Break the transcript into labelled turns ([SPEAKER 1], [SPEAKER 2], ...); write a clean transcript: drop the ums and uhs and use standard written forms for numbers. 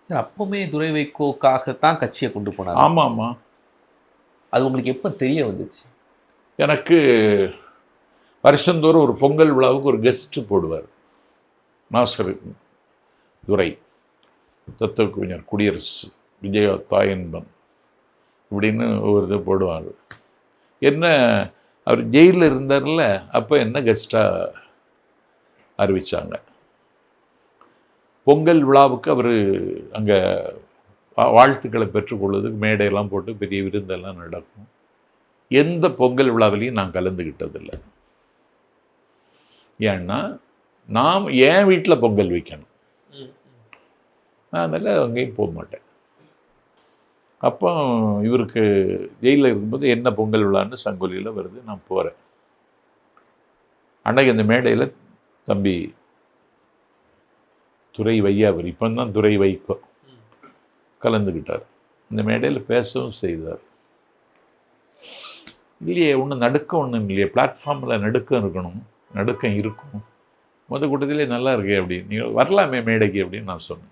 [SPEAKER 1] Sir அப்பவுமே துரை வைகோக்காகத்தான் கட்சியை கொண்டு போனாங்க.
[SPEAKER 2] ஆமாம் ஆமாம்.
[SPEAKER 1] அது உங்களுக்கு எப்போ தெரிய வந்துச்சு?
[SPEAKER 2] எனக்கு வருஷந்தோறும் ஒரு பொங்கல் விழாவுக்கு ஒரு கெஸ்ட்டு போடுவார். நாசர் துரை, தத்துவ கவிஞர், குடியரசு, விஜயா தாயன்பன் இப்படின்னு ஒரு இது போடுவார். என்ன அவர் ஜெயிலில் இருந்தார்ல, அப்போ என்ன கெஸ்ட்டாக அறிவித்தாங்க. பொங்கல் விழாவுக்கு அவர் அங்கே வாழ்த்துக்களை பெற்றுக்கொள்வதுக்கு மேடையெல்லாம் போட்டு பெரிய விருந்தெல்லாம் நடக்கும். எந்த பொங்கல் விழாவிலையும் நான் கலந்துக்கிட்டதில்லை. ஏன்னா நாம் என் வீட்டில் பொங்கல் வைக்கணும், அதனால் அங்கேயும் போக மாட்டேன். அப்போ இவருக்கு ஜெயிலில் இருக்கும்போது என்ன பொங்கல் விழான்னு சங்கொலியில் வருது, நான் போகிறேன். அன்னைக்கு அந்த மேடையில் தம்பி துரை வையாவர், இப்போ தான் துரை வைகோ, கலந்துக்கிட்டார். இந்த மேடையில் பேசவும் செய்தார். இல்லையே ஒன்றும் நடுக்கம் ஒன்றும் இல்லையே, பிளாட்ஃபார்மில் நடுக்கம் இருக்கணும், நடுக்கம் இருக்கும், கூட்டத்திலே நல்லா இருக்கே அப்படின்னு, நீங்கள் வரலாமே மேடைக்கு அப்படின்னு நான் சொன்னேன்.